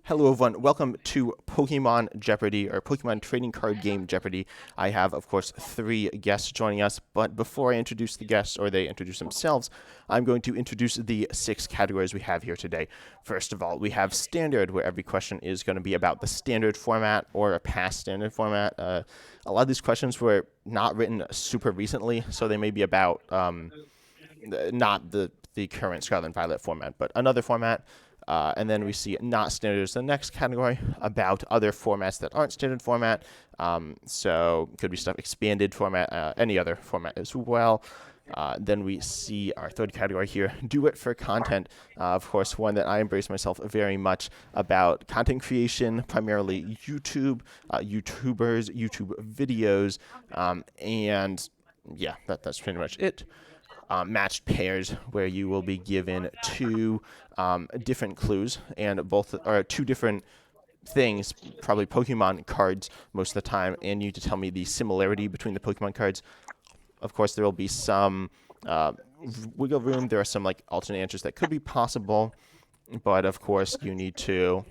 Hello everyone, welcome to Pokemon Jeopardy, or Pokemon Trading Card Game Jeopardy. I have, of course, 3 guests joining us, but before I introduce the guests, or they introduce themselves, I'm going to introduce the 6 categories we have here today. First of all, we have Standard, where every question is going to be about the standard format, or a past standard format. A lot of these questions were not written super recently, so they may be about not the current Scarlet and Violet format, but another format. And then we see not standard as the next category, about other formats that aren't standard format. So could be stuff expanded format, any other format as well. Then we see our third category here, do it for content. Of course, one that I embrace myself very much, about content creation, primarily YouTube, YouTubers, YouTube videos, and yeah, that's pretty much it. Matched pairs, where you will be given 2 different clues, and both are 2 different things, probably Pokemon cards most of the time, and you need to tell me the similarity between the Pokemon cards. Of course, there will be some wiggle room. There are some alternate answers that could be possible, but of course you need to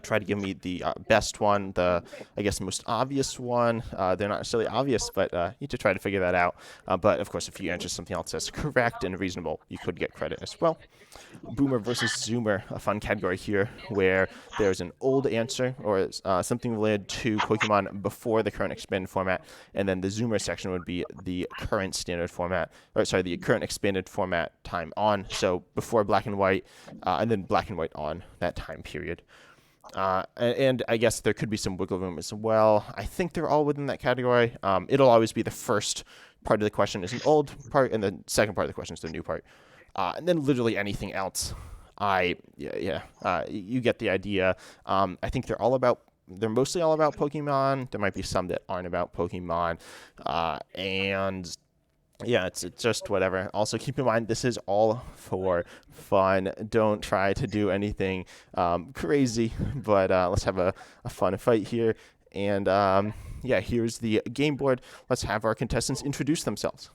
try to give me the best one, the, I guess, most obvious one. They're not necessarily obvious, but you need to try to figure that out. But, of course, if you answer something else that's correct and reasonable, you could get credit as well. Boomer versus Zoomer, a fun category here, where there's an old answer or something related to Pokemon before the current expanded format, and then the Zoomer section would be the current standard format, or sorry, the current expanded format time on, so before Black and White, and then Black and White on that time period. And I guess there could be some wiggle room as well. I think they're all within that category. It'll always be the first part of the question is an old part, and the second part of the question is the new part. And then literally anything else. You get the idea. I think they're mostly all about Pokemon. There might be some that aren't about Pokemon. And yeah, it's just whatever. Also, keep in mind, this is all for fun. Don't try to do anything crazy, but let's have a fun fight here. And yeah, here's the game board. Let's have our contestants introduce themselves.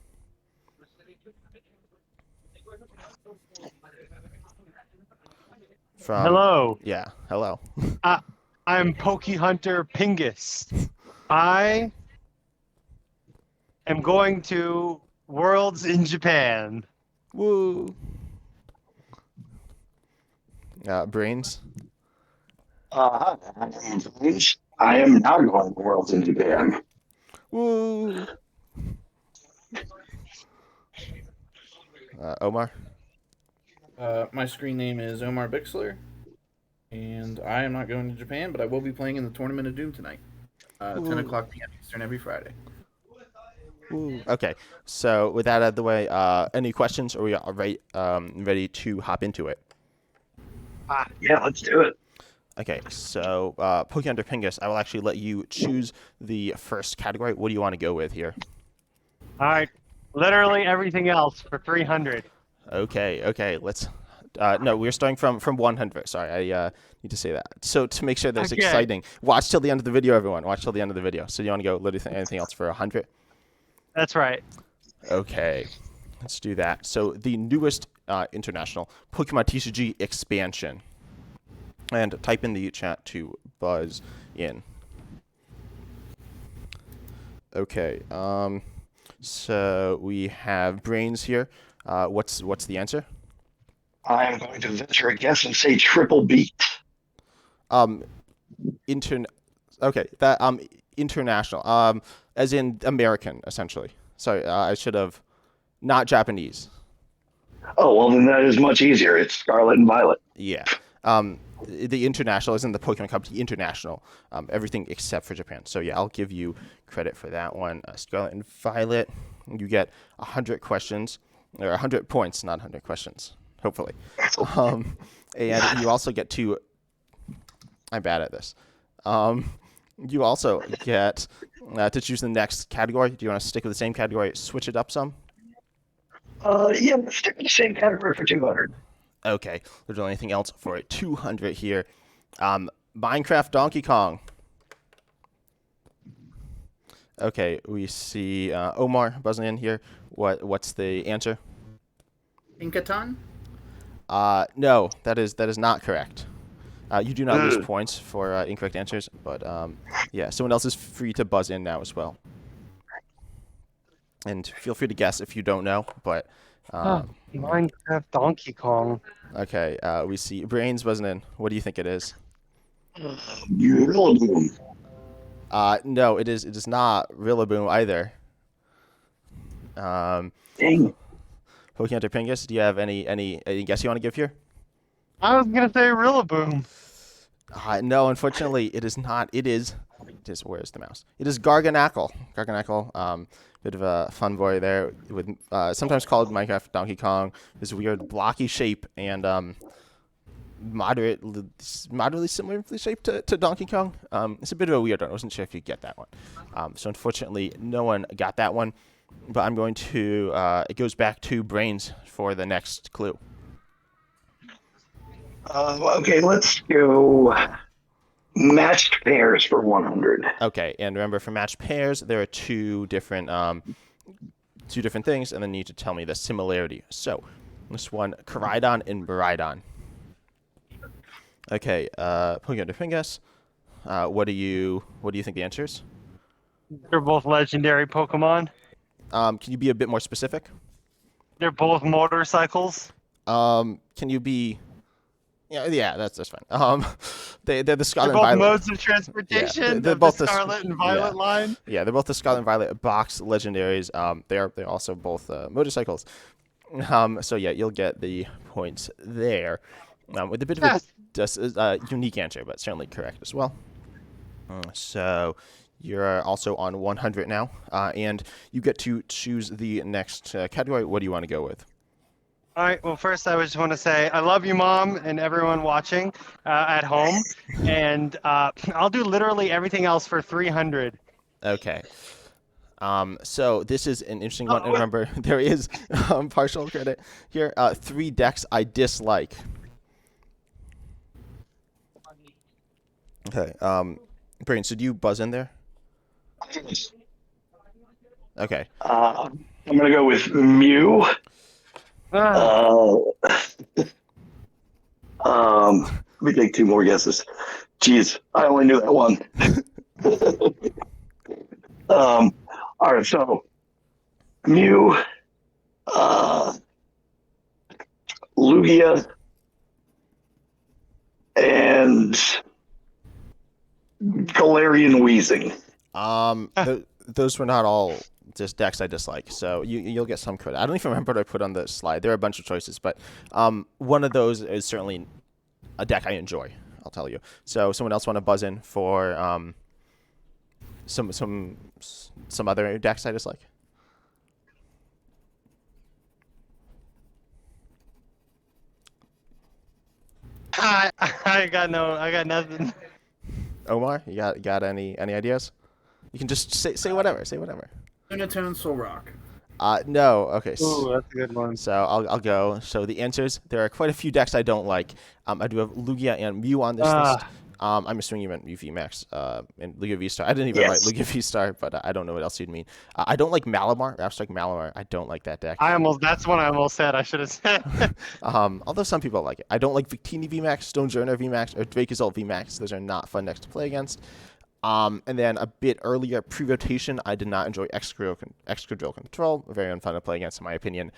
Hello. Yeah, hello. I'm Pokehunter Pingus. I am going to Worlds in Japan. Woo. Brains. I am not going to Worlds in Japan. Woo. Omar. My screen name is Omar Bixler, and I am not going to Japan, but I will be playing in the Tournament of Doom tonight, 10 o'clock p.m. Eastern every Friday. Ooh. Okay, so with that out of the way, any questions, or are we all right, ready to hop into it? Yeah, let's do it. Okay, so Pokemon Pingus, I will actually let you choose the first category. What do you want to go with here? All right. Literally everything else for 300. Okay, let's... no, we're starting from 100. Sorry, I need to say that. So to make sure that's exciting, watch till the end of the video, everyone. Watch till the end of the video. So you want to go literally anything else for 100? That's right. Okay, let's do that. So the newest international Pokemon TCG expansion. And type in the chat to buzz in. Okay, so we have Brains here. What's the answer? I am going to venture a guess and say triple beat. International. As in American, essentially. Sorry, I should have, not Japanese. Oh, well, then that is much easier. It's Scarlet and Violet. Yeah. The international isn't the Pokemon Company International. Everything except for Japan. So yeah, I'll give you credit for that one. Scarlet and Violet. You get 100 questions, or 100 points, not 100 questions. Hopefully. And you also get to... I'm bad at this. You also get to choose the next category. Do you want to stick with the same category, switch it up some? Yeah, let's stick with the same category for 200. Okay. There's anything else for 200 here. Minecraft Donkey Kong. Okay, we see Omar buzzing in here. What's the answer? Inkatan? No, that is not correct. You do not lose points for incorrect answers, but yeah, someone else is free to buzz in now as well. And feel free to guess if you don't know, but... Minecraft Donkey Kong. Okay, we see Brains buzzing in. What do you think it is? Rillaboom. No, it is not Rillaboom either. Dang. Pokemon Pingus, do you have any guess you want to give here? I was gonna say Rillaboom. No, unfortunately, it is not. It is. Where's the mouse? It is Garganacl. Garganacl. Bit of a fun boy there, with sometimes called Minecraft Donkey Kong. This weird blocky shape and moderately similarly shaped to Donkey Kong. It's a bit of a weird one. I wasn't sure if you'd get that one. So unfortunately, no one got that one. But I'm going to. It goes back to Brains for the next clue. Okay, let's go matched pairs for 100. Okay, and remember, for matched pairs, there are two different things, and then you need to tell me the similarity. So, this one, Koraidon and Baridon. Okay, Pokemon Pingus, what do you think the answer is? They're both legendary Pokemon. Can you be a bit more specific? They're both motorcycles. Can you be... Yeah, that's fine. They're the Scarlet They're both and Violet. modes of transportation. Yeah, they're they're both the the Scarlet and Violet line. Yeah, they're both the Scarlet and Violet box legendaries. They're also both motorcycles. So yeah, you'll get the points there. With a bit of a unique answer, but certainly correct as well. So you're also on 100 now, and you get to choose the next category. What do you want to go with? All right. Well, first, I just want to say I love you, Mom, and everyone watching at home. And I'll do literally everything else for 300. Okay. So this is an interesting one. And remember, there is partial credit here. 3 decks I dislike. Okay. Brain, so do you buzz in there? Okay. I'm gonna go with Mew. Let me take 2 more guesses. Jeez, I only knew that one. All right, so Mew, Lugia, and Galarian Wheezing. Those were not all just decks I dislike, so you'll get some credit. I don't even remember what I put on the slide. There are a bunch of choices, but one of those is certainly a deck I enjoy, I'll tell you. So someone else want to buzz in for some other decks I dislike? I got nothing. Omar, you got any ideas? You can just say whatever. Say whatever. Unitone Solrock. No. Okay. Ooh, that's a good one. So I'll go. So the answers, there are quite a few decks I don't like. I do have Lugia and Mew on this list. I'm assuming you meant Mew VMAX and Lugia VSTAR. I didn't even write Lugia VSTAR, but I don't know what else you'd mean. I don't like Malamar, Abstract Malamar. I don't like that deck. That's what I almost said. I should have said. Although some people like it. I don't like Victini VMAX, Stonejourner VMAX, or Dracozolt VMAX. Those are not fun decks to play against. And then a bit earlier, pre-rotation, I did not enjoy Excadrill Control. Very unfun to play against, in my opinion.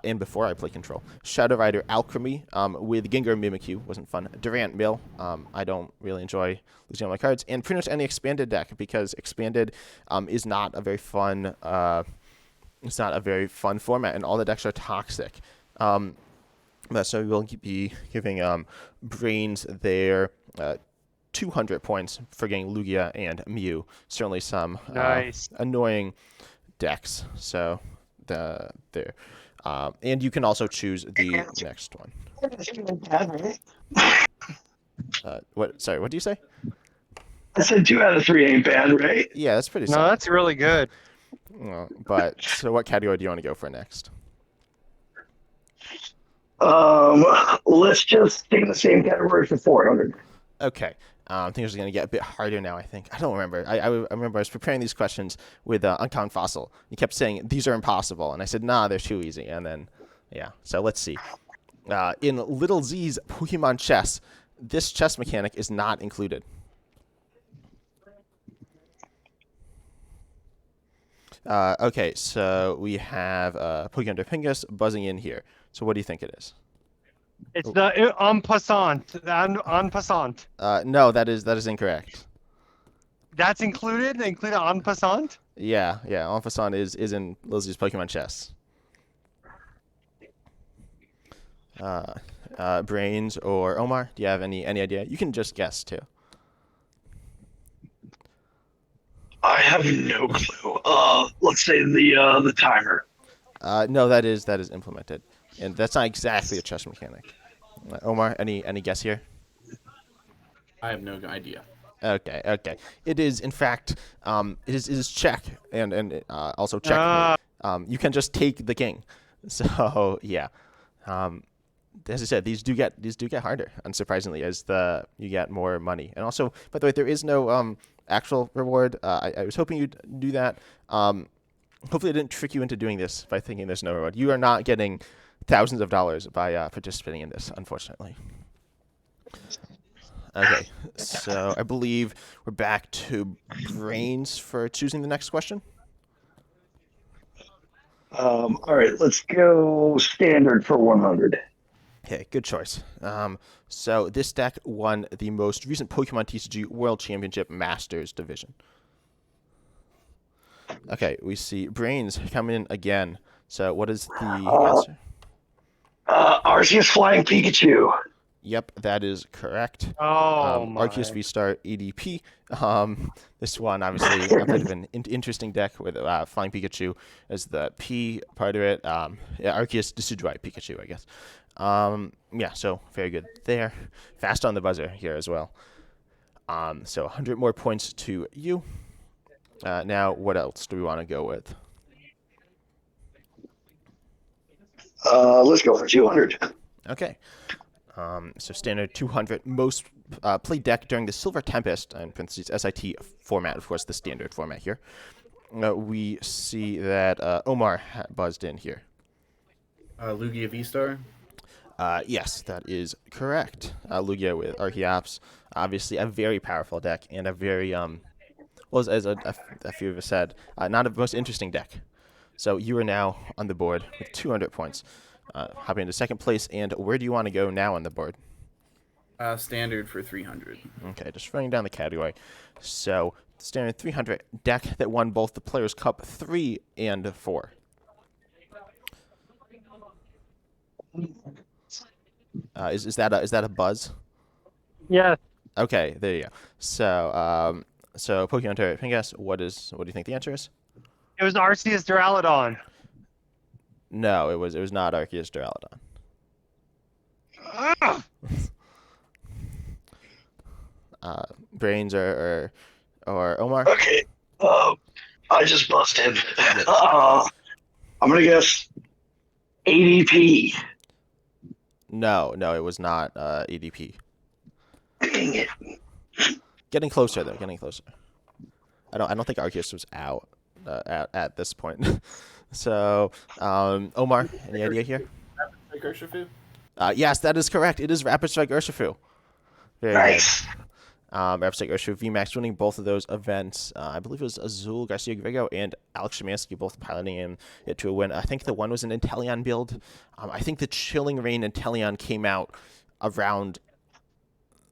And before I play Control. Shadow Rider Alchemy with Gengar Mimikyu wasn't fun. Durant Mill, I don't really enjoy losing all my cards. And pretty much any Expanded deck, because Expanded is not a very fun format, and all the decks are toxic. So we'll be giving Brains their 200 points for getting Lugia and Mew. Certainly some annoying decks. So there. And you can also choose the next one. What? Sorry, what do you say? I said 2 out of 3 ain't bad, right? Yeah, that's pretty. No, that's really good. But so, what category do you want to go for next? Let's just stay in the same category for 400. Okay. I think it's going to get a bit harder now, I think. I don't remember. I remember I was preparing these questions with Uncommon Fossil. He kept saying, these are impossible. And I said, nah, they're too easy. And then, yeah. So let's see. In Little Z's Pokemon Chess, this chess mechanic is not included. Okay, so we have Pokemon Pingus buzzing in here. So what do you think it is? It's the en passant. En passant. No, that is incorrect. That's included? They included en passant? Yeah, En passant is in Lizzie's Pokemon chess. Brains or Omar, do you have any idea? You can just guess too. I have no clue. Let's say the timer. No, that is implemented, and that's not exactly a chess mechanic. Omar, any guess here? I have no idea. Okay. It is in fact, it is check and also checkmate. You can just take the king. So yeah, as I said, these do get harder, unsurprisingly, as you get more money. And also, by the way, there is no actual reward. I was hoping you'd do that. Hopefully, I didn't trick you into doing this by thinking there's no reward. You are not getting thousands of dollars by participating in this, unfortunately. Okay, so I believe we're back to Brains for choosing the next question. All right, let's go standard for 100. Okay, good choice. So this deck won the most recent Pokemon TCG World Championship Masters division. Okay, we see Brains coming in again. So what is the answer? Arceus Flying Pikachu. Yep, that is correct. Oh, my. Arceus VSTAR EDP. This one, obviously, a bit of an interesting deck with Flying Pikachu as the P part of it. Arceus Decidueye Pikachu, I guess. Yeah, so very good there. Fast on the buzzer here as well. So 100 more points to you. Now, what else do we want to go with? Let's go for 200. Okay. So standard 200 most played deck during the Silver Tempest, in parentheses SIT format, of course, the standard format here. We see that Omar buzzed in here. Lugia VSTAR. Yes, that is correct. Lugia with Archeops, obviously a very powerful deck and a very, well, as a few of us said, not the most interesting deck. So you are now on the board with 200 points. Hopping into second place, and where do you want to go now on the board? Standard for 300. Okay, just running down the category. So, standard 300 deck that won both the Players' Cup 3 and 4. Is that a buzz? Yeah. Okay, there you go. So, Pokemon TCG Pingus, what do you think the answer is? It was Arceus Duraludon. No, it was not Arceus Duraludon. Brains or Omar? Okay. I just busted. I'm gonna guess ADP. No, it was not EDP. Dang it. Getting closer though, getting closer. I don't think Arceus was out at this point. So, Omar, any idea here? Rapid Strike Urshifu? Yes, that is correct. It is Rapid Strike Urshifu. Very Nice. good. Rapid Strike Urshifu VMAX winning both of those events. I believe it was Azul Garcia Grego and Alex Szymanski both piloting it to a win. I think the one was an Inteleon build. I think the Chilling Reign Inteleon came out around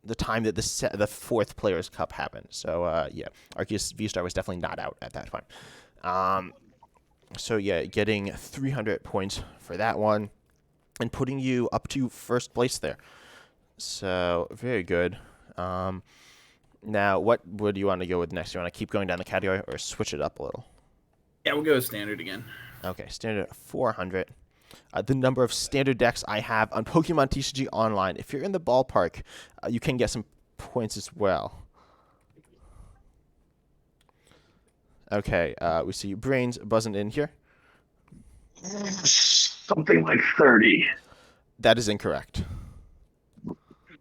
the time that the fourth Players' Cup happened. So, yeah, Arceus VSTAR was definitely not out at that time. So, yeah, getting 300 points for that one and putting you up to first place there. So, very good. Now, what would you want to go with next? You want to keep going down the category or switch it up a little? Yeah, we'll go standard again. Okay, standard 400. The number of standard decks I have on Pokemon TCG Online. If you're in the ballpark, you can get some points as well. Okay, we see Brains buzzing in here. Something like 30. That is incorrect.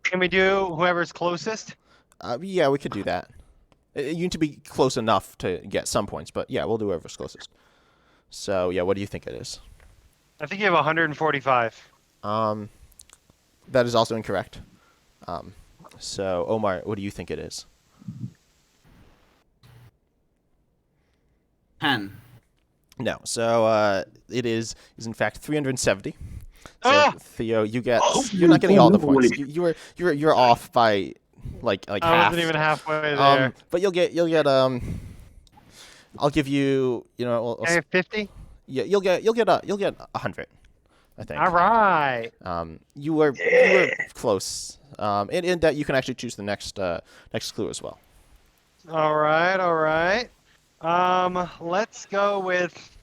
Can we do whoever's closest? Yeah, we could do that. You need to be close enough to get some points, but yeah, we'll do whoever's closest. So, yeah, what do you think it is? I think you have 145. That is also incorrect. So, Omar, what do you think it is? 10. No. So it is in fact 370. So Ah! Theo, you're not getting all the points. Holy. You're off by like I half. wasn't even halfway there. But you'll get I'll give you we'll Okay, 50. yeah you'll get 100. I think. All right. You were close. And that you can actually choose the next clue as well. All right. All right. Let's go with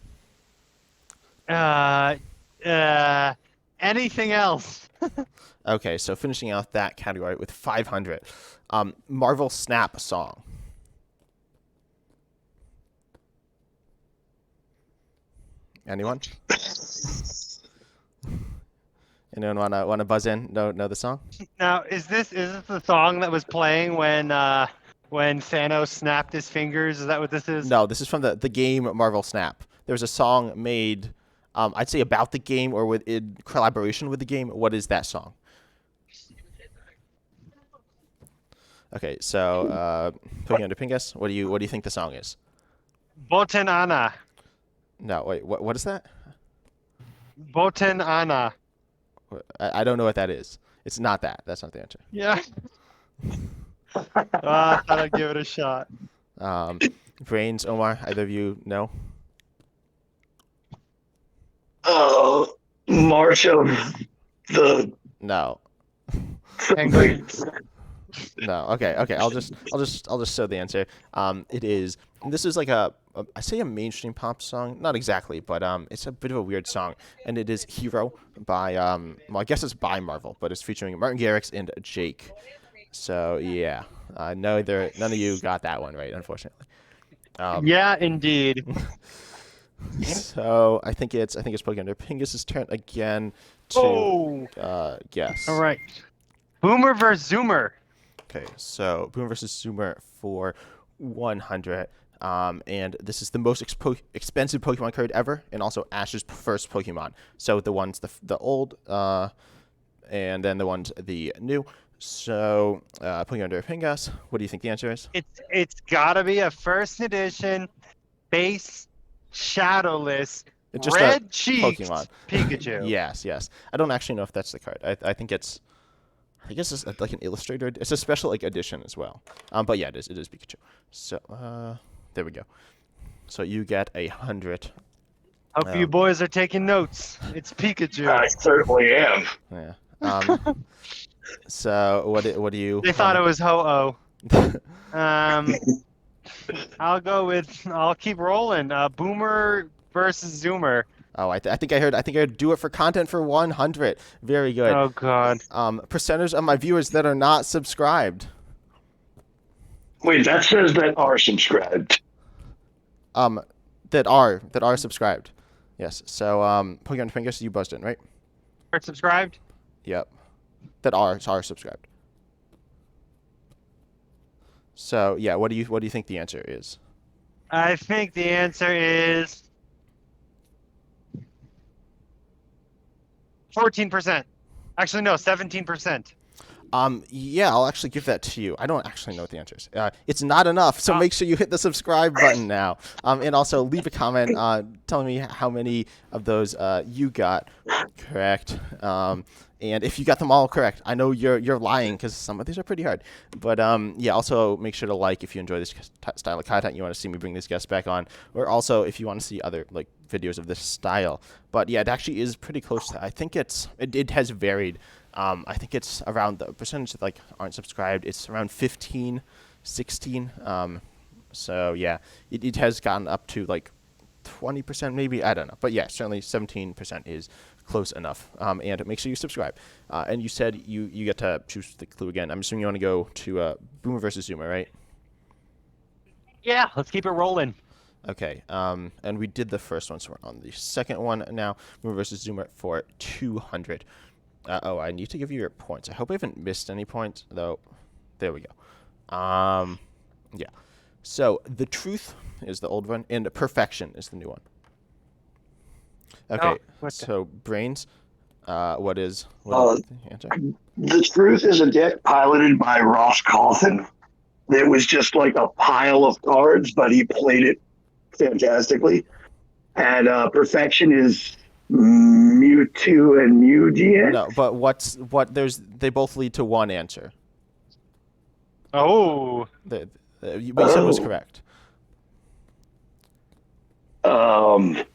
anything else. Okay, so finishing out that category with 500. Marvel Snap song. Anyone? Anyone wanna buzz in? Know the song? Now, is this the song that was playing when Thanos snapped his fingers? Is that what this is? No, this is from the game Marvel Snap. There's a song made, I'd say about the game or in collaboration with the game. What is that song? Okay, so putting under Pingus, what do you think the song is? Boten Anna. No, wait, what is that? Boten Anna. I don't know what that is. It's not that. That's not the answer. Yeah. I thought I'd give it a shot. Brains, Omar, either of you know? Oh, March of the No. Penguins. No. Okay. I'll just show the answer. It is. This is like I say a mainstream pop song, not exactly, but it's a bit of a weird song, and it is "Hero" by well, I guess it's by Marvel, but it's featuring Martin Garrix and Jake. So yeah, no, none of you got that one right, unfortunately. Yeah, indeed. So I think it's Pokemon Pingus's turn again to guess. All right. Boomer versus Zoomer. Okay, so Boomer versus Zoomer for 100. And this is the most expensive Pokemon card ever, and also Ash's first Pokemon. So the ones the old, and then the ones the new. So putting under Pingas, what do you think the answer is? It's gotta be a first edition base shadowless It's just red a cheeked Pokemon. Pikachu. Yes. I don't actually know if that's the card. I think it's. I guess it's like an illustrator. It's a special edition as well. But yeah, it is Pikachu. So there we go. So you get 100. Hope you boys are taking notes. It's Pikachu. I certainly am. Yeah. So what do you? They thought it was Ho-Oh. I'll keep rolling. Boomer versus Zoomer. Oh, I think I heard do it for content for 100. Very good. Oh God. Percentage of my viewers that are not subscribed. Wait, that says that are subscribed. That are subscribed. Yes. So Pokemon Fingers, you buzzed in, right? Are subscribed? Yep. That are subscribed. So yeah, what do you think the answer is? I think the answer is 14%. Actually, no, 17%. Yeah, I'll actually give that to you. I don't actually know what the answer is. It's not enough, so make sure you hit the subscribe button now. And also leave a comment telling me how many of those you got correct. And if you got them all correct, I know you're lying because some of these are pretty hard. But yeah, also make sure to like if you enjoy this style of content. You want to see me bring these guests back on, or also if you want to see other videos of this style. But yeah, it actually is pretty close to. I think it has varied. I think it's around the percentage that aren't subscribed. It's around 15, 16. So yeah, it has gotten up to 20% maybe. I don't know, but yeah, certainly 17% is close enough. And make sure you subscribe. And you said you get to choose the clue again. I'm assuming you want to go to Boomer versus Zoomer, right? Yeah, let's keep it rolling. Okay. And we did the first one, so we're on the second one now. Boomer versus Zoomer for 200. Oh, I need to give you your points. I hope I haven't missed any points, though. There we go. Yeah. So, the truth is the old one, and perfection is the new one. Okay, so Brains, What is Uh, the answer? the Truth is a deck piloted by Ross Coffin. It was just like a pile of cards, but he played it fantastically. And Perfection is Mewtwo and Mewgien. No, but they both lead to one answer. Oh. What you said was correct. They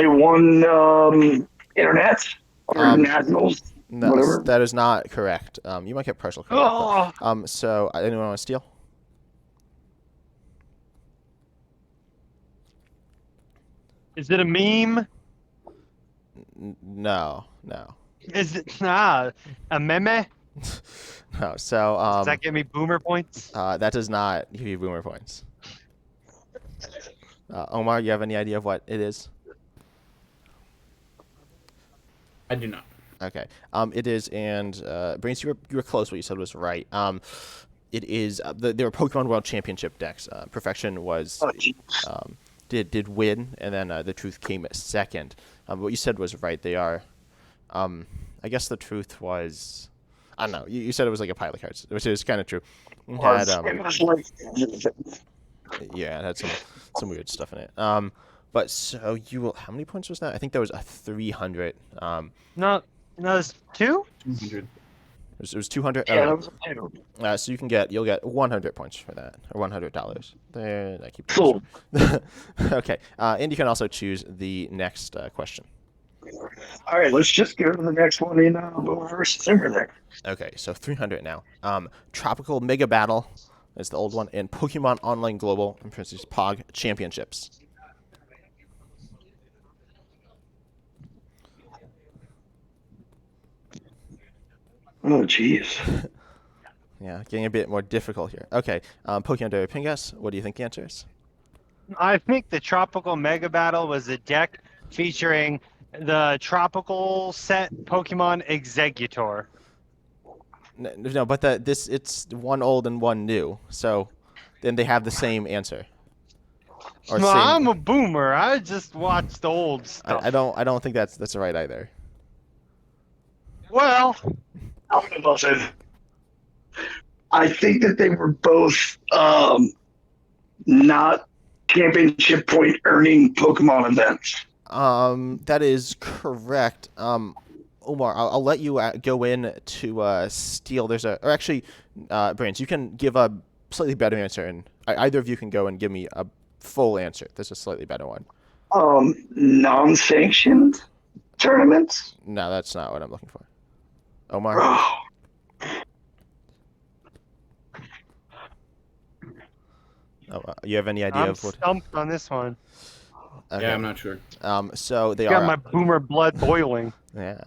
won internet or nationals, No, whatever. that is not correct. You might get partial credit. Oh. So anyone want to steal? Is it a meme? No. Is it a meme? No. So Does that give me boomer points? that does not give you boomer points. Omar, you have any idea of what it is? I do not. Okay. It is, and Brains, you were close. What you said was right. It is there were Pokemon World Championship decks. Perfection was did win, and then the Truth came second. What you said was right. They are. I guess the Truth was. I don't know. You said it was like a pile of cards, which is kind of true. It had, yeah, it had some weird stuff in it. But so you will. How many points was that? I think that was a 300. No, it's 2? 200. It was 200. Yeah, that was a 2. So you'll get 100 points for that, or $100. There, I keep. Cool. Okay, and you can also choose the next question. All right, let's just go to the next one in Boomer versus Timber there. Okay, so 300 now. Tropical Mega Battle is the old one, and Pokemon Online Global and Princess Pog Championships. Oh, jeez. Yeah, getting a bit more difficult here. Okay, Pokemon Diary Pingas, what do you think the answer is? I think the Tropical Mega Battle was a deck featuring the tropical set Pokemon Exeggutor. No, but it's one old and one new, so then they have the same answer. Or No, same- I'm a boomer. I just watch the old stuff. I don't think that's right either. Well, I think that they were both not championship point earning Pokemon events. That is correct. Omar, I'll let you go in to steal. Or actually, Brains, you can give a slightly better answer, and either of you can go and give me a full answer. There's a slightly better one. Non-sanctioned tournaments? No, that's not what I'm looking for. Omar? You have any idea I'm of what? stumped on this one. Okay. Yeah, I'm not sure. So they Got are. my boomer blood boiling. Yeah.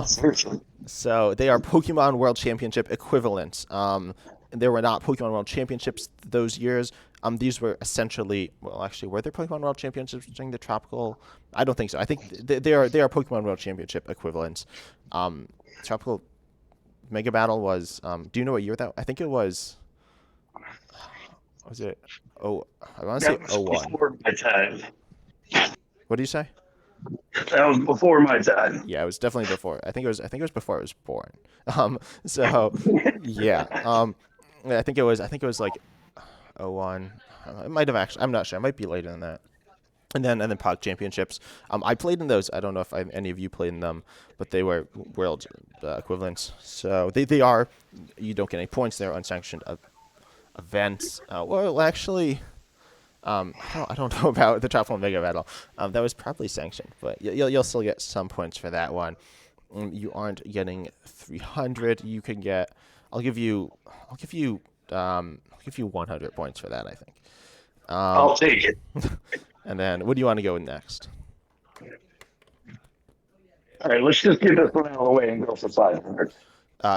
Seriously. So they are Pokemon World Championship equivalents. There were not Pokemon World Championships those years. These were essentially, well, actually, were there Pokemon World Championships during the tropical? I don't think so. I think they are Pokemon World Championship equivalents. Tropical Mega Battle was. Do you know what year that? I think it was. Was it? Oh, I want to say 01. Before my time. What do you say? That was before my time. Yeah, it was definitely before. I think it was before I was born. So yeah. I think it was like 01. It might have actually. I'm not sure. It might be later than that. And then Pog Championships. I played in those. I don't know if any of you played in them, but they were world equivalents. So they are. You don't get any points. They're unsanctioned events. Well, actually. I don't know about the Tropical Mega Battle. That was probably sanctioned, but you'll still get some points for that one. You aren't getting 300. You can get. I'll give you 100 points for that. I think. I'll take it. And then, what do you want to go with next? All right, let's just get this one out of the way and go for 500.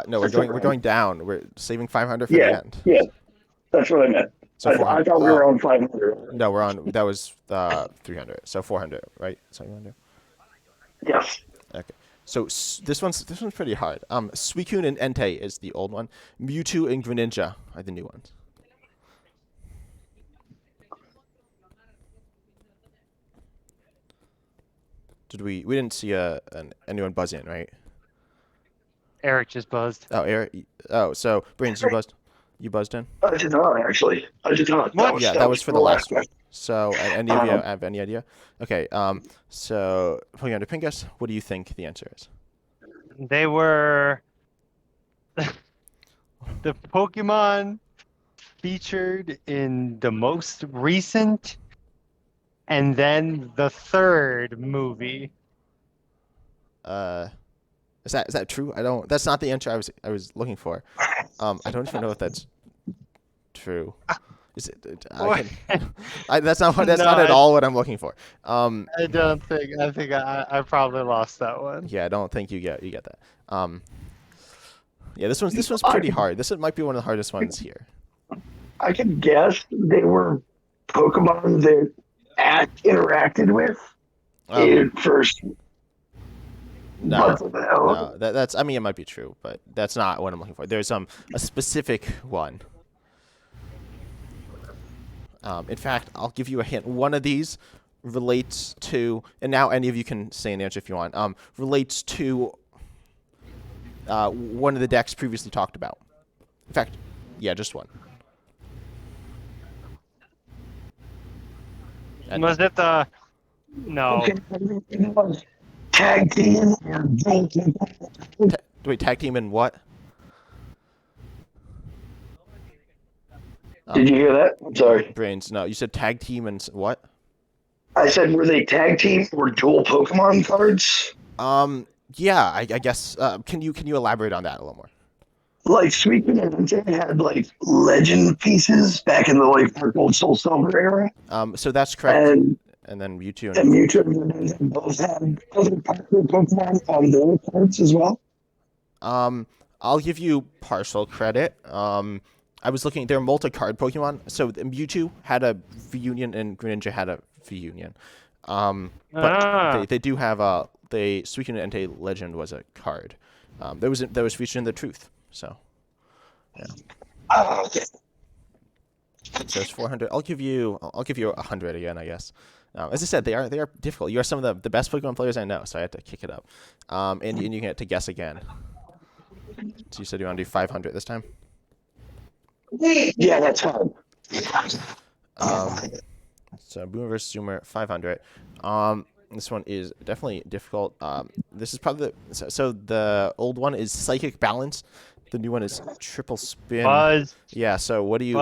No, we're going down. We're saving 500 for the end. Yeah, that's what I meant. So I thought we were on 500. No, we're on. That was 300. So 400, right? So you want to do? Yes. Okay. So this one's pretty hard. Suicune and Entei is the old one. Mewtwo and Greninja are the new ones. Did we didn't see anyone buzz in, right? Eric just buzzed. Oh, Eric. Oh, so Brains, you buzzed in? I did not, actually. I did not. What? Yeah, that was for the last one. question. So, any of you have any idea? Okay. So Pokemon Pinkus, what do you think the answer is? They were the Pokemon featured in the most recent and then the third movie. Is that true? That's not the answer I was looking for. I don't even know if that's true. Is it? That's not at all what I'm looking for. I don't think. I think I probably lost that one. Yeah, I don't think you get that. Yeah, this one's pretty hard. This might be one of the hardest ones here. I can guess they were Pokemon that Ash interacted with in first. No, that's. I mean, it might be true, but that's not what I'm looking for. There's a specific one. In fact, I'll give you a hint. One of these relates to, and now any of you can say an answer if you want. Relates to one of the decks previously talked about. In fact, yeah, just one. Was it the? No. Tag team. Wait, tag team and what? Did you hear that? I'm sorry. Brains. No, you said tag team and what? I said, were they tag team or dual Pokemon cards? Yeah, I guess. Can you elaborate on that a little more? Like Suicune and Entei had like legend pieces back in the like Gold Soul Silver era. So that's correct. And then Mewtwo and Mewtwo and Greninja both had other popular Pokemon on their cards as well. I'll give you partial credit. I was looking. They're multi-card Pokemon. So Mewtwo had a V-Union and Greninja had a V-Union. But they do have the Suicune and Entei Legend was a card. That was featured in the Truth. So, yeah. Oh, okay. So it's 400. I'll give you 100 again, I guess. As I said, they are difficult. You are some of the best Pokemon players I know, so I had to kick it up. And you get to guess again. So you said you want to do 500 this time? Yeah, that's fine. So Boomer versus Zoomer 500. This one is definitely difficult. This is probably so the old one is Psychic Balance. The new one is Triple Spin. Buzz. Yeah. So what do you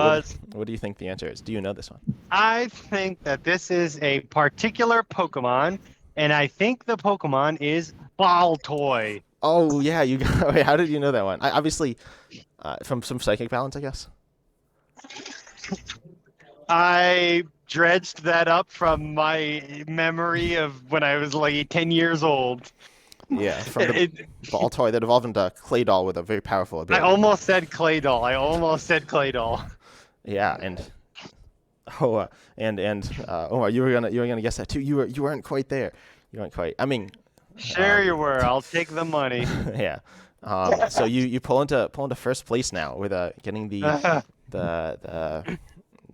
think the answer is? Do you know this one? I think that this is a particular Pokemon, and I think the Pokemon is Baltoy. Oh yeah, you got. Wait, how did you know that one? Obviously, from some Psychic Balance, I guess. I dredged that up from my memory of when I was like 10 years old. Yeah, from the Baltoy that evolved into Claydol with a very powerful ability. I almost said Claydol. Yeah, and Omar, you were gonna guess that too. You weren't quite there. You weren't quite. I mean, sure you were. I'll take the money. Yeah. So you pull into first place now with getting the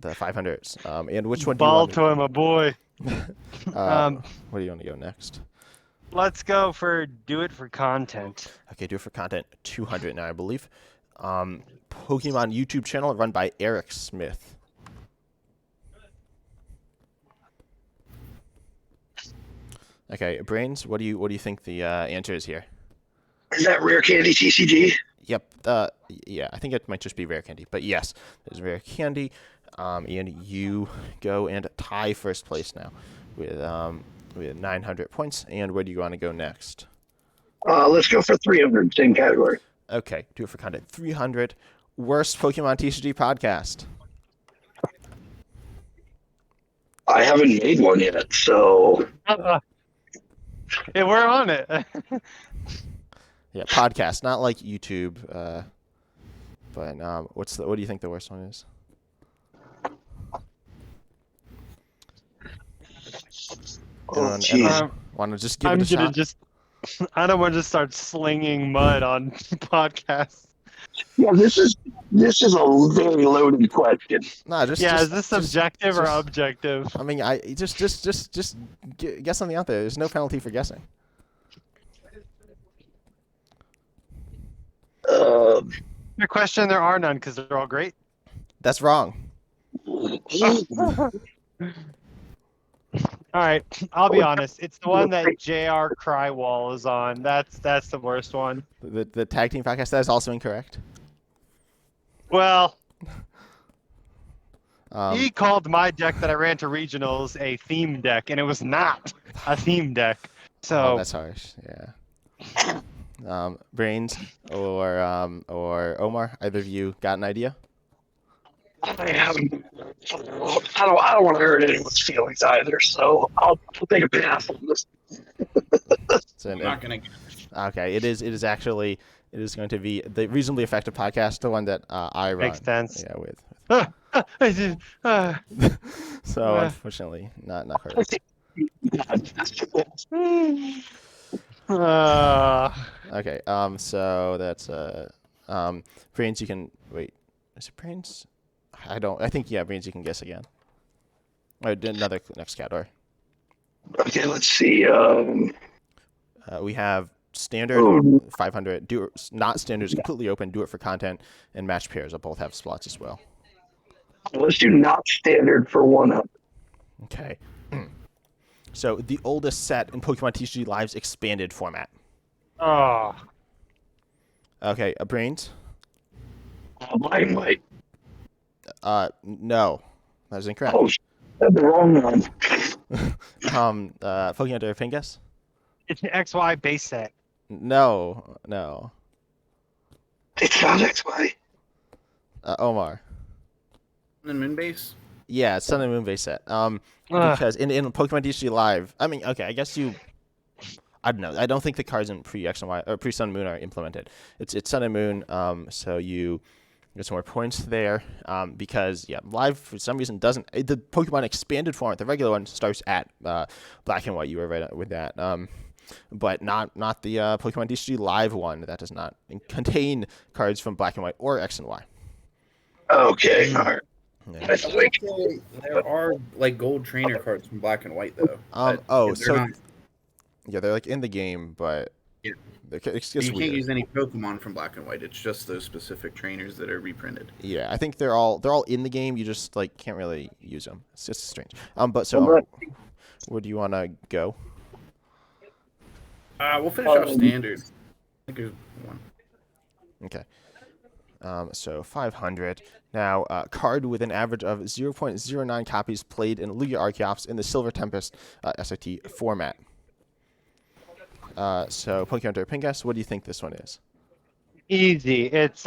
500s. And which one do you want? Baltoy, my boy. Where do you want to go next? Let's go for do it for content. Okay, do it for content. 200 now, I believe. Pokemon YouTube channel run by Eric Smith. Okay, Brains, what do you think the answer is here? Is that Rare Candy TCG? Yep. Yeah, I think it might just be Rare Candy, but yes, there's Rare Candy. And you go and tie first place now with 900 points. And where do you want to go next? Let's go for 300, same category. Okay, do it for content. 300, worst Pokemon TCG podcast. I haven't made one yet, so. Yeah, we're on it. Yeah, podcast, not like YouTube. But what do you think the worst one is? Jeez. Want to just give it a shot? I don't want to just start slinging mud on podcasts. Yeah, this is a very loaded question. Nah, just Yeah, just, is this just- subjective or just- objective? I mean, I just guess something out there. There's no penalty for guessing. Um, Your question, there are none because they're all great. That's wrong. All right, I'll be honest. It's the one that JR Crywall is on. That's the worst one. The tag team podcast, that is also incorrect. Well, Um, he called my deck that I ran to regionals a theme deck, and it was not a theme deck. oh, So that's harsh. Yeah. Brains or Omar, either of you got an idea? I don't want to hurt anyone's feelings either, so I'll take a pass on this. So, I'm not gonna. okay, it is going to be the Reasonably Effective podcast, the one that I run. makes sense. Yeah, with. Uh, So unfortunately, not correct. Okay. So that's Brains. You can wait. Is it Brains? I don't. I think yeah, Brains. You can guess again. Or another next category. Okay, let's see. We have standard, Oh. 500. Do not standard is completely open. Do it for content and match pairs. Will both have slots as well. Let's do not standard for 1 up. Okay. So the oldest set in Pokemon TCG Live's expanded format. oh, Okay, Brains. Black and white. No, that is incorrect. Oh, that's the wrong one. Pokemon Hunter Pingus. it's an XY base set. No. It's not XY. Omar. And Moonbase. Yeah, it's Sun and Moon base set. Because in Pokemon TCG Live, I mean, okay, I guess I don't know. I don't think the cards in pre X and Y or pre Sun and Moon are implemented. It's Sun and Moon, so you get some more points there. Because yeah, Live for some reason doesn't. The Pokemon expanded format, the regular one starts at Black and White. You were right with that. But not the Pokemon TCG Live one. That does not contain cards from Black and White or X and Y. Okay, all right. Yeah. I think There are like gold trainer cards from Black and White though. but they're So not- yeah, they're like in the game, but Yeah. it's you just can't weird. use any Pokemon from Black and White. It's just those specific trainers that are reprinted. Yeah, I think they're all in the game. You just like can't really use them. It's just strange. But so Well, where do you want to go? We'll finish off standard. I think there's one. Okay. So 500. Now, card with an average of 0.09 copies played in Lugia Archeops in the Silver Tempest SIT format. So Pokemon Hunter Pingas, what do you think this one is? Easy. It's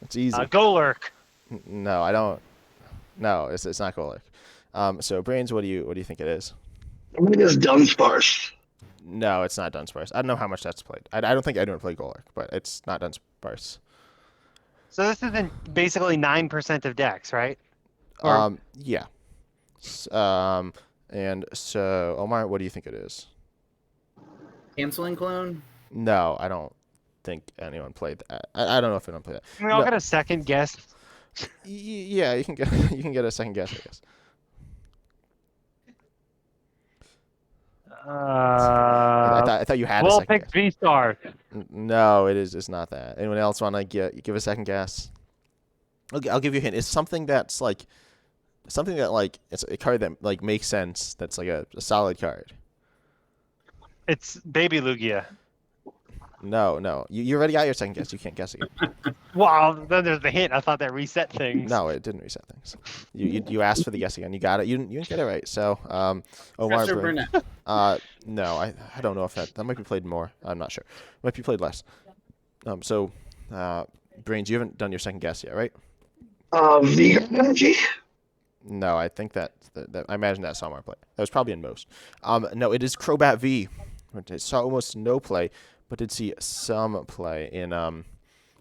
It's easy. Golurk. No, I don't. No, it's not Golurk. So Brains, what do you think it is? I'm gonna guess Dunsparce. No, it's not Dunsparce. I don't know how much that's played. I don't think anyone played Golurk, but it's not Dunsparce. So this is in basically 9% of decks, right? Or- Yeah. And so Omar, what do you think it is? Canceling clone. No, I don't think anyone played that. I don't know if anyone played that. I mean, I'll No. get a second guess. Yeah, you can get a second guess, I guess. I thought you had a We'll second pick guess. V-Star. No, it's not that. Anyone else want to give a second guess? Okay, I'll give you a hint. It's something that it's a card that like makes sense. That's like a solid card. It's Baby Lugia. No. You already got your second guess. You can't guess again. Wow, then there's the hint. I thought that reset things. No, it didn't reset things. You asked for the guess again. You got it. You didn't get it right. So Omar. Professor Brain- Burnett. No, I don't know if that might be played more. I'm not sure. Might be played less. So Brains, you haven't done your second guess yet, right? Vegan energy. No, I think that I imagine that's somewhere play. That was probably in most. No, it is Crobat V. It saw almost no play, but did see some play in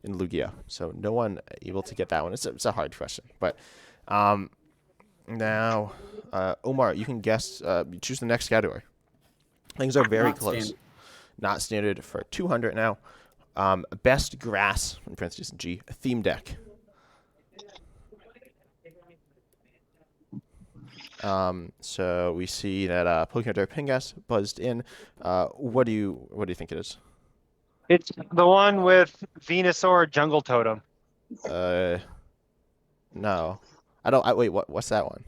Lugia. So no one able to get that one. It's a hard question, but now Omar, you can guess. Choose the next category. Things are very Not close. standard. Not standard for 200 now. Best grass, in parentheses G, theme deck. So we see that Pokemon Pingas buzzed in. What do you think it is? It's the one with Venusaur Jungle Totem. No, I don't. Wait, what's that one?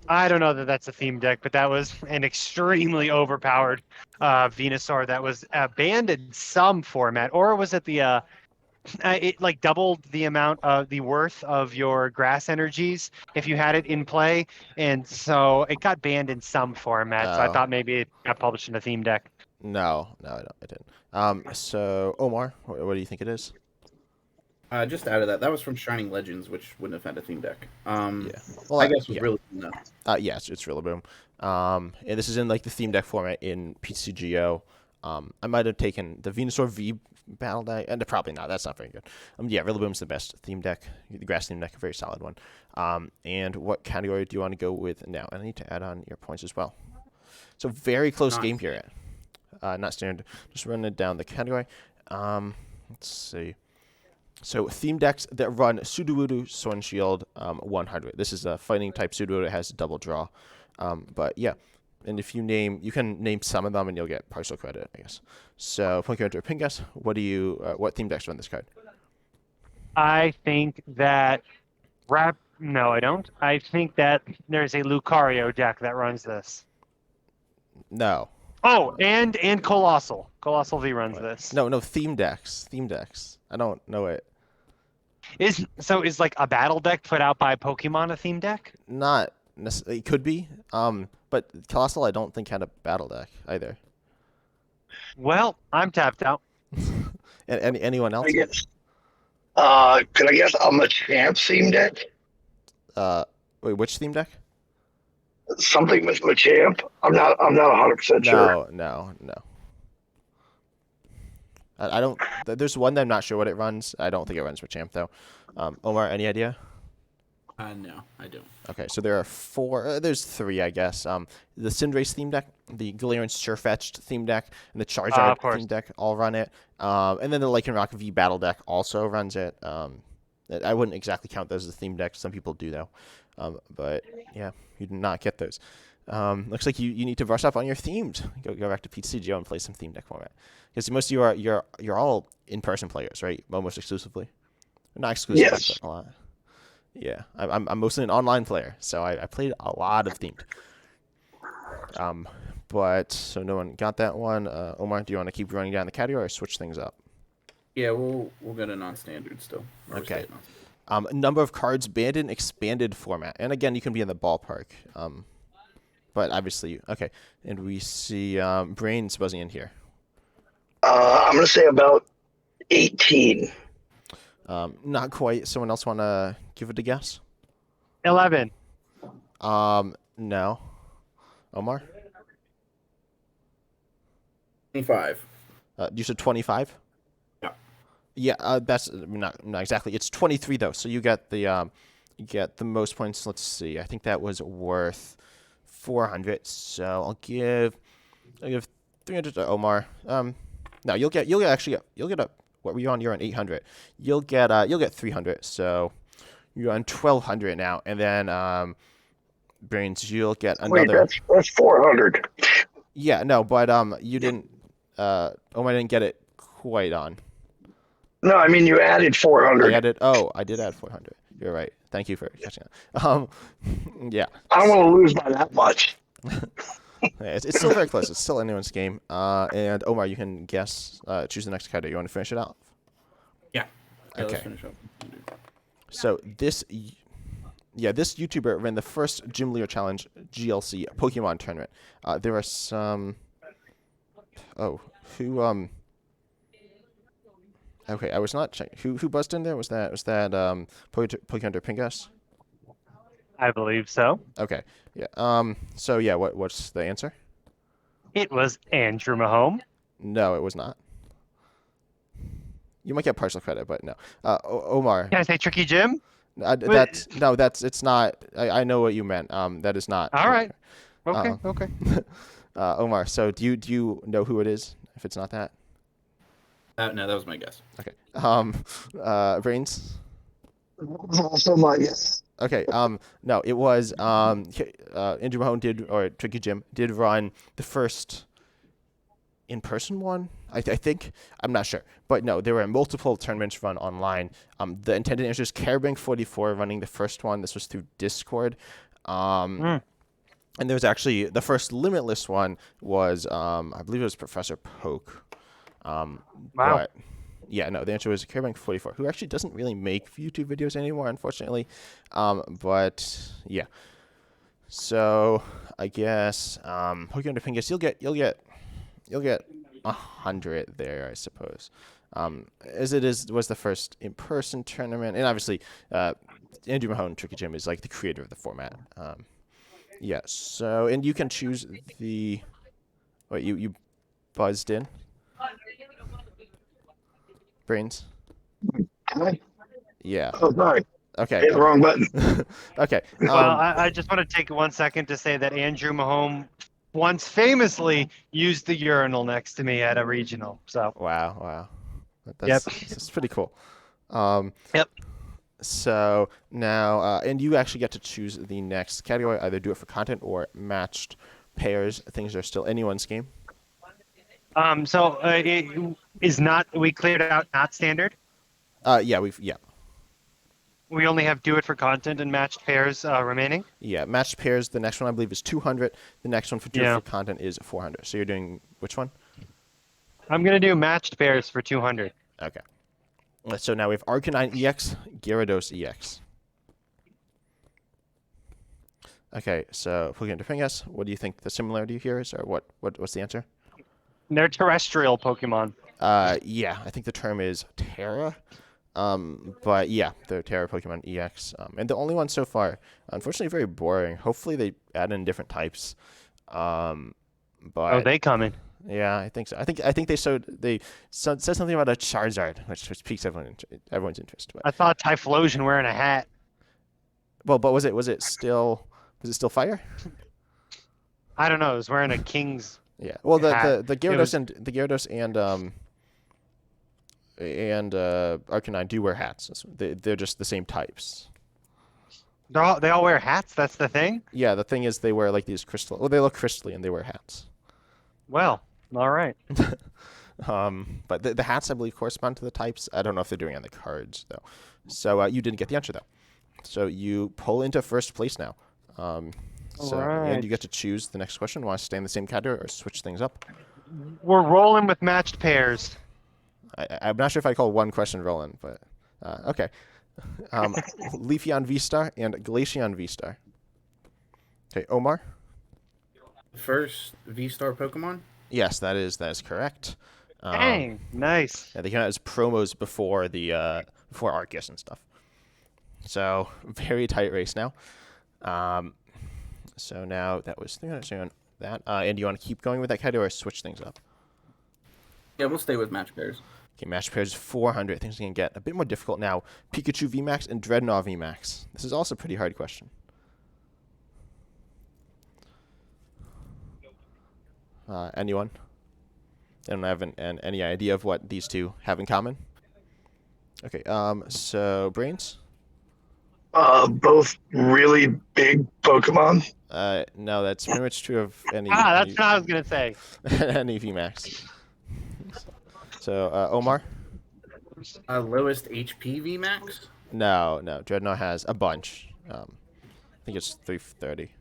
I don't know that that's a theme deck, but that was an extremely overpowered Venusaur that was banned in some format, or was it the it like doubled the amount of the worth of your grass energies if you had it in play, and so it got banned in some format. So I Oh. thought maybe it got published in a theme deck. No, I didn't. So Omar, what do you think it is? Just out of that was from Shining Legends, which wouldn't have had a theme deck. Yeah. Well, I guess was yeah. really no. Yeah, it's Rillaboom. And this is in like the theme deck format in PCGO. I might have taken the Venusaur V battle deck, and probably not. That's not very good. Yeah, Rillaboom's the best theme deck. The grass theme deck, a very solid one. And what category do you want to go with now? And I need to add on your points as well. So very close game here. Not standard. Just running down the category. Let's see. So theme decks that run Sudowoodo Sword and Shield 100. This is a fighting type Sudowoodo. It has double draw. But yeah, and if you can name some of them and you'll get partial credit, I guess. So Pokemon Pingas, what theme decks run this card? I think that No, I don't. I think that there's a Lucario deck that runs this. No. Oh, and Colossal. Colossal V runs this. No, theme decks. I don't know it. Is like a battle deck put out by Pokemon a theme deck? Not necessarily. It could be. But Colossal I don't think had a battle deck either. Well, I'm tapped out. And anyone else? I guess. Could I guess I'm a champ theme deck? Wait, which theme deck? Something with Machamp. I'm not 100% sure. No. I don't. There's one that I'm not sure what it runs. I don't think it runs Machamp though. Omar, any idea? No, I don't. Okay, so there are four. There's three, I guess. The Cinderace theme deck, the Galarian Surfetched theme deck, and the Charizard theme deck all run it. And then the Lycanroc V battle deck also runs it. I wouldn't exactly count those as a theme deck. Some people do though. But yeah, you do not get those. Looks like you need to brush up on your themed. Go back to PCGO and play some theme deck format. Because most of you are you're all in-person players, right? Almost exclusively. Not exclusively, Yes. but a lot. Yeah, I'm mostly an online player, so I played a lot of themed. But so no one got that one. Omar, do you want to keep running down the category or switch things up? Yeah, we'll go to non-standard still. Okay. Number of cards banned in expanded format, and again, you can be in the ballpark. But obviously, okay. And we see Brains buzzing in here. I'm gonna say about 18. Not quite. Someone else want to give it a guess? 11. No. Omar? 25. You said 25? Yeah. Yeah, that's not exactly. It's 23 though. So you get the most points. Let's see. I think that was worth 400. So I'll give 300 to Omar. No, you'll get a what were you on? You're on 800. You'll get 300. So you're on 1200 now, and then Brains, you'll get another. Wait, that's 400. Yeah, no, but you didn't. Omar didn't get it quite on. No, I mean you added 400. I did add 400. You're right. Thank you for catching that. Yeah. I don't want to lose by that much. It's still very close. It's still anyone's game. And Omar, you can guess. Choose the next card. You want to finish it out? Yeah. Okay. Let's finish up. So this YouTuber ran the first Gym Leader Challenge GLC Pokemon tournament. There are some. Oh, who? Okay, I was not checking. Who buzzed in there? Was that Pokemon Pingas? I believe so. Okay. Yeah. So yeah, what's the answer? It was Andrew Mahome. No, it was not. You might get partial credit, but no. Omar. Can I say Tricky Jim? It's not. I know what you meant. That is not. All right. Okay. Omar. So do you know who it is? If it's not that. No, that was my guess. Okay. Brains. Also my guess. Okay. No, it was Andrew Mahone did, or Tricky Jim did run the first in-person one. I think, I'm not sure, but no, there were multiple tournaments run online. The intended answer is Carabank44 running the first one. This was through Discord. And there was actually the first Limitless one was I believe it was Professor Poke. Wow. But yeah, no, the answer was Carabank44, who actually doesn't really make YouTube videos anymore, unfortunately. But yeah. So I guess Pokemon Pingus, you'll get 100 there, I suppose. As it was the first in-person tournament, and obviously Andrew Mahone, Tricky Jim, is like the creator of the format. Yeah. So, and you can choose the. Wait, you buzzed in. Brains. Hi. Yeah. Oh, sorry. Okay. Hit the wrong button. Okay. Well, I just want to take 1 second to say that Andrew Mahone once famously used the urinal next to me at a regional. So. Wow. That's pretty cool. Yep. So now, and you actually get to choose the next category, either do it for content or matched pairs. Things are still anyone's game. So it is not. We cleared out not standard. Yeah. We only have do it for content and matched pairs remaining. Yeah, matched pairs. The next one I believe is 200. The next one for do it for content is 400. So you're doing which one? I'm gonna do matched pairs for 200. Okay. So now we have Arcanine EX, Gyarados EX. Okay, so Pokemon Pingus, what do you think the similarity here is, or what's the answer? They're terrestrial Pokemon. Yeah, I think the term is Terra. But yeah, they're Terra Pokemon EX. And the only one so far, unfortunately, very boring. Hopefully they add in different types. But They coming. yeah, I think so. I think they said something about a Charizard, which piques everyone's interest. But I thought Typhlosion wearing a hat. well, but was it still fire? I don't know. It was wearing a king's. Yeah. Well, the hat. Gyarados and Arcanine do wear hats. They're just the same types. They all wear hats. That's the thing. Yeah, the thing is they wear like these crystal. Well, they look crystally and they wear hats. Well, all right. But the hats I believe correspond to the types. I don't know if they're doing it on the cards though. So you didn't get the answer though. So you pull into first place now. And you get to choose the next question. Want to stay in the same category or switch things up? We're rolling with matched pairs. I'm not sure if I call one question rolling, but okay. Leafeon VSTAR and Glaceon VSTAR. Okay, Omar. First V-Star Pokemon? Yes, that is correct. Dang, nice. Yeah, they came out as promos before before Arceus and stuff. So very tight race now. So now that was that. And do you want to keep going with that category or switch things up? Yeah, we'll stay with match pairs. Okay, match pairs 400. Things are going to get a bit more difficult now. Pikachu VMAX and Drednaw VMAX. This is also a pretty hard question. Anyone? I don't have any idea of what these two have in common. Okay, so Brains? Both really big Pokemon. No, that's pretty much true of any. That's what I was gonna say. Any VMAX. So Omar? Lowest HP VMAX? No. Drednaw has a bunch. I think it's 330.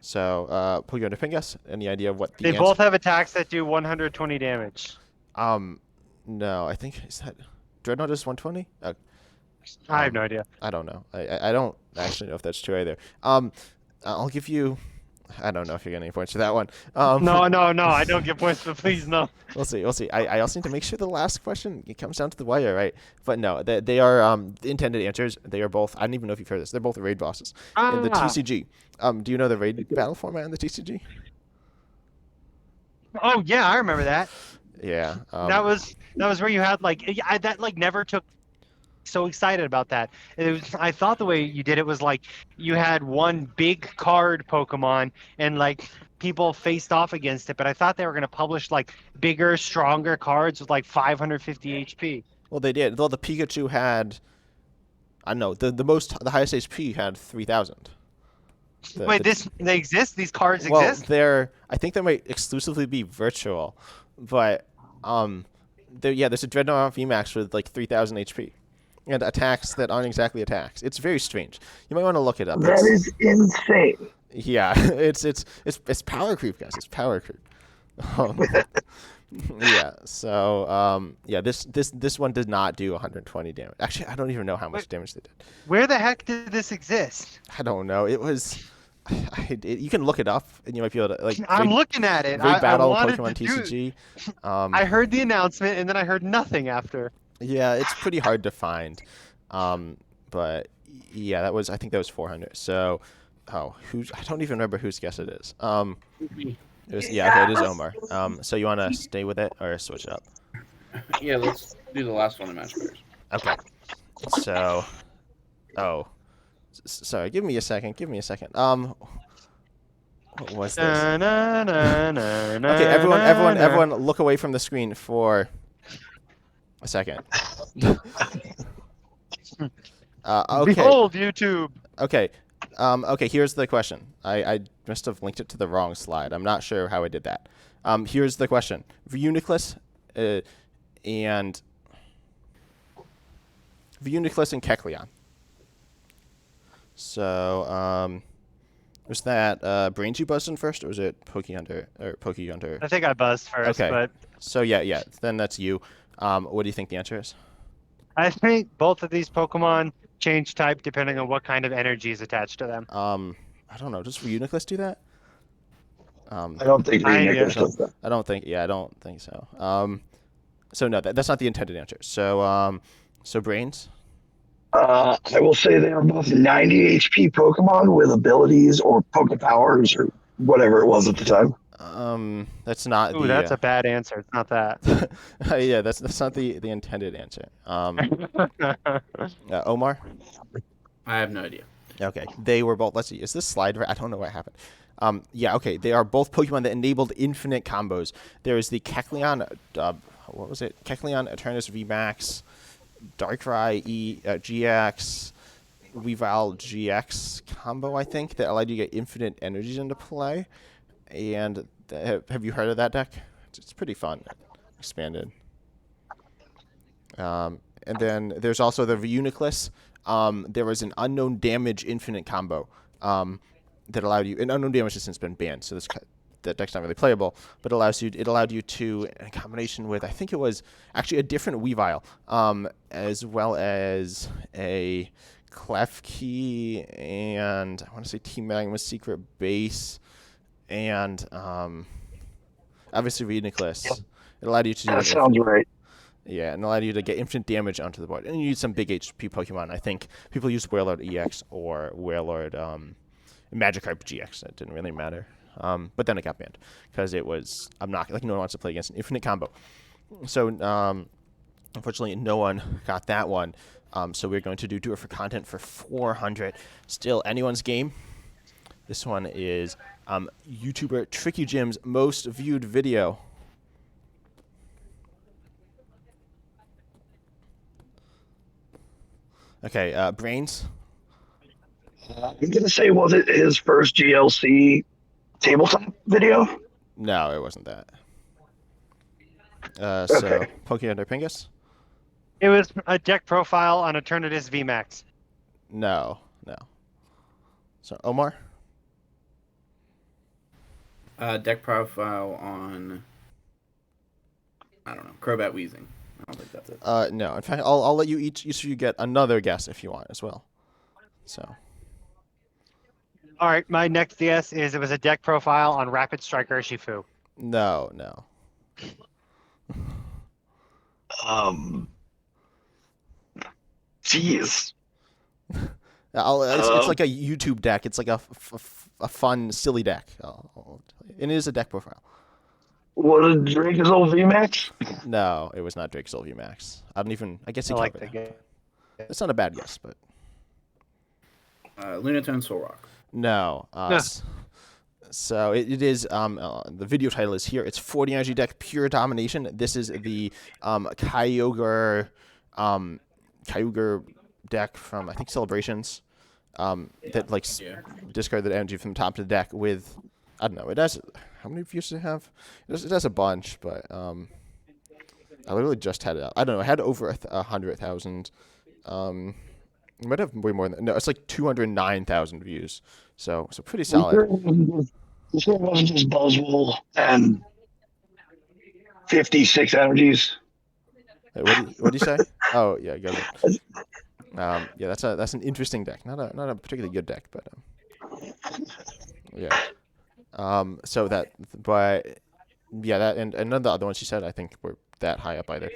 So Pokemon Pingus, any idea of what the They both have attacks that do 120 damage. No, I think is that Drednaw does 120? I have no idea. I don't know. I don't actually know if that's true either. I'll give you. I don't know if you're getting any points for that one. No, I don't get points, but please no. We'll see. I also need to make sure the last question it comes down to the wire, right? But no, they are the intended answers. They are both. I don't even know if you've heard this. They're both raid bosses in the TCG. Do you know the raid battle format in the TCG? Oh yeah, I remember that. Yeah. That was where you had that never took. So excited about that. I thought the way you did it was like you had one big card Pokemon and like people faced off against it, but I thought they were going to publish like bigger, stronger cards with like 550 HP. Well, they did. Though the Pikachu had, I don't know, the highest HP had 3,000. Wait, they exist? These cards Well, exist? I think they might exclusively be virtual, but there's a Drednaw VMAX with like 3,000 HP and attacks that aren't exactly attacks. It's very strange. You might want to look it up. That is insane. Yeah, it's power creep, guys. It's power creep. Yeah. So this one did not do 120 damage. Actually, I don't even know how much damage they did. Where the heck did this exist? I don't know. It was. You can look it up, and you might be able to like. I'm looking at it. Great Battle I wanted Pokemon to TCG. I heard the announcement, and then I heard nothing after. Yeah, it's pretty hard to find. But yeah, I think that was 400. So, I don't even remember whose guess it is. Okay, it is Omar. So you want to stay with it or switch it up? Yeah, let's do the last one in match players. Okay. So, sorry. Give me a second. What was this? Okay, everyone, look away from the screen for a second. Okay. Behold, YouTube. Okay. Okay, here's the question. I must have linked it to the wrong slide. I'm not sure how I did that. Here's the question. Reuniclus and Kecleon. So, was that Brains you buzzed in first, or was it Pokeyunter? I think I buzzed first, Okay. but So yeah. Then that's you. What do you think the answer is? I think both of these Pokemon change type depending on what kind of energy is attached to them. I don't know. Does Reuniclus do that? I don't think Reuniclus does that. I don't think so. So no, that's not the intended answer. So Brains. I will say they are both 90 HP Pokemon with abilities or Poke Powers or whatever it was at the time. That's not. Ooh, that's a bad answer. It's not that. Yeah, that's not the intended answer. Omar. I have no idea. Okay, they were both. Let's see. Is this slide right? I don't know what happened. Yeah. Okay, they are both Pokemon that enabled infinite combos. There is the Kecleon. What was it? Kecleon Eternus VMAX, Darkrai GX, Weavile GX combo. I think that allowed you to get infinite energies into play. And have you heard of that deck? It's pretty fun. Expanded. And then there's also the Reuniclus. There was an unknown damage infinite combo that allowed you. And unknown damage has since been banned, so that deck's not really playable. But it allowed you to, in combination with, I think it was actually a different Weavile, as well as a Klefki, and I want to say Team Magma's Secret Base. And obviously Reuniclus. Yep. It allowed you to do That sounds right. Yeah, and allowed you to get infinite damage onto the board. And you need some big HP Pokemon. I think people used Warlord EX or Warlord Magikarp GX. It didn't really matter. But then it got banned because it was no one wants to play against an infinite combo. So unfortunately, no one got that one. So we're going to do it for content for 400. Still anyone's game. This one is YouTuber Tricky Jim's most viewed video. Okay, Brains. I'm going to say, was it his first GLC tabletop video? No, it wasn't that. Okay. So, Pokemon Pingus? It was a deck profile on Eternatus VMAX. No. So, Omar? Deck profile on, I don't know, Crobat Weezing. I don't think that's it. No. In fact, I'll let you each of you get another guess if you want as well. So. All right, my next guess is it was a deck profile on Rapid Strike Urshifu. No. Jeez. It's like a YouTube deck. It's like a fun, silly deck. And it is a deck profile. Was it Drake's old VMAX? No, it was not Drake's VMAX. I guess he I like covered the it. game. It's not a bad guess, but Lunatone Solrock. no. So it is, the video title is here. It's 40 energy deck, pure domination. This is the Kyogre deck from, I think, Celebrations. That like discard the energy from the top of the deck with, I don't know, it has, how many views does it have? It has a bunch, but I literally just had it out. I don't know, I had over 100,000. It might have way more than, no, it's like 209,000 views. So pretty solid. This one wasn't just Buzzwole and 56 energies. What do you say? Oh yeah, got it. Yeah, that's an interesting deck. Not a particularly good deck, but yeah. So that, but yeah, that and none of the other ones you said I think were that high up either.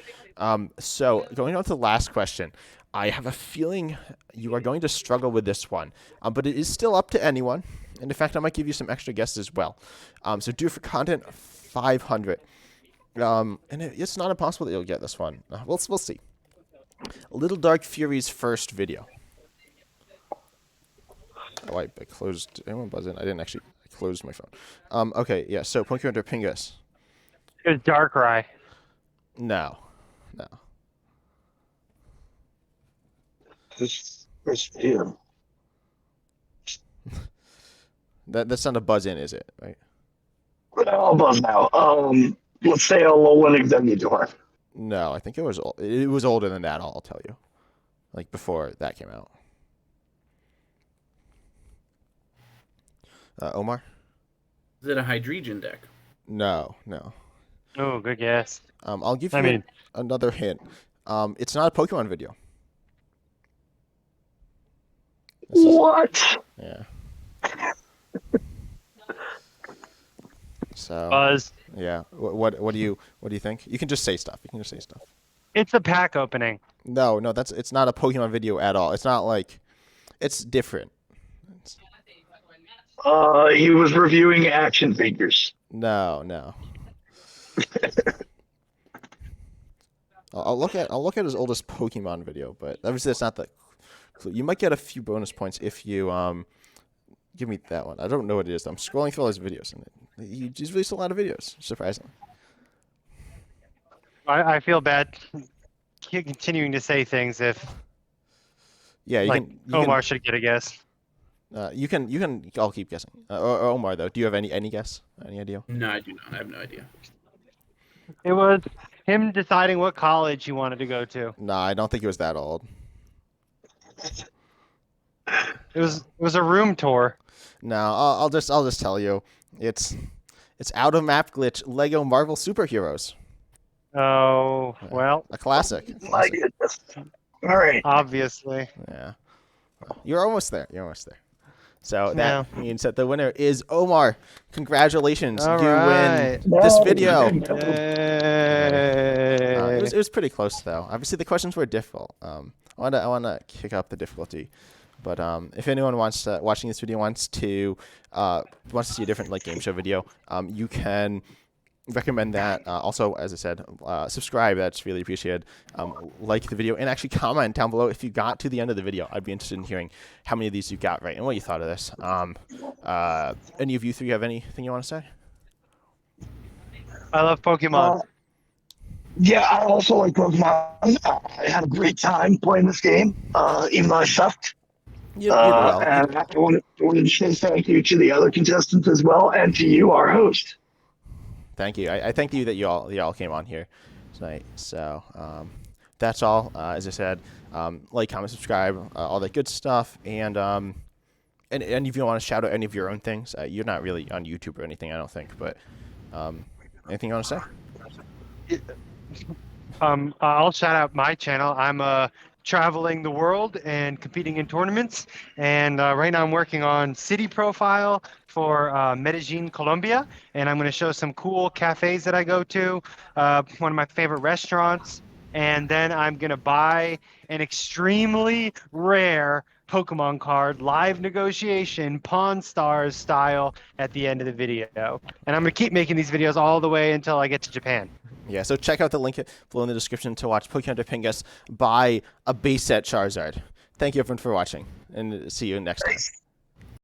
So going on to the last question, I have a feeling you are going to struggle with this one, but it is still up to anyone. And in fact, I might give you some extra guesses as well. So due for content 500. And it's not impossible that you'll get this one. We'll see. LittleDarkFury's first video. Oh, I closed. Anyone buzz in? I didn't actually. I closed my phone. Okay, yeah. So Pokemon Pingus. It was Darkrai. No. This video. That's not a buzz in, is it? Right. I'll buzz now. Let's say a Alolan Exeggutor. No, I think it was older than that. I'll tell you, like before that came out. Omar? Is it a Hydreigon deck? No. Oh, good guess. I'll give you another hint. It's not a Pokemon video. What? Yeah. So. Buzz. Yeah. What do you think? You can just say stuff. It's a pack opening. No, it's not a Pokemon video at all. It's not like, it's different. He was reviewing action figures. No. I'll look at his oldest Pokemon video, but obviously that's not the clue. You might get a few bonus points if you give me that one. I don't know what it is. I'm scrolling through all his videos, and he's released a lot of videos, surprisingly. I feel bad continuing to say things if. Yeah, you Omar should get a guess. You can. I'll keep guessing. Or Omar though, do you have any guess? Any idea? No, I do not. I have no idea. It was him deciding what college he wanted to go to. Nah, I don't think he was that old. It was a room tour. No, I'll just tell you, it's out of map glitch Lego Marvel Superheroes. Oh well. A classic. My goodness. All right. Obviously. Yeah. You're almost there. So that means that the winner is Omar. Congratulations. All you right. win this video. Yay. It was pretty close, though. Obviously, the questions were difficult. I want to kick up the difficulty. But if anyone watching this video wants to see a different game show video, you can recommend that. Also, as I said, subscribe. That's really appreciated. Like the video and actually comment down below if you got to the end of the video. I'd be interested in hearing how many of these you got right and what you thought of this. Any of you three have anything you want to say? I love Pokemon. Yeah, I also like Pokemon. I had a great time playing this game, even though I sucked. You did well. And I wanted to say thank you to the other contestants as well, and to you, our host. Thank you. I thank you that you all came on here tonight. So that's all. As I said, like, comment, subscribe, all that good stuff. And if you want to shout out any of your own things, you're not really on YouTube or anything, I don't think. But anything you want to say? I'll shout out my channel. I'm traveling the world and competing in tournaments. And right now I'm working on city profile for Medellin, Colombia. And I'm going to show some cool cafes that I go to, one of my favorite restaurants. And then I'm going to buy an extremely rare Pokemon card, live negotiation, Pawn Stars style at the end of the video. And I'm going to keep making these videos all the way until I get to Japan. Yeah, so check out the link below in the description to watch Pokemon Pingus buy a base set Charizard. Thank you everyone for watching, and see you next time.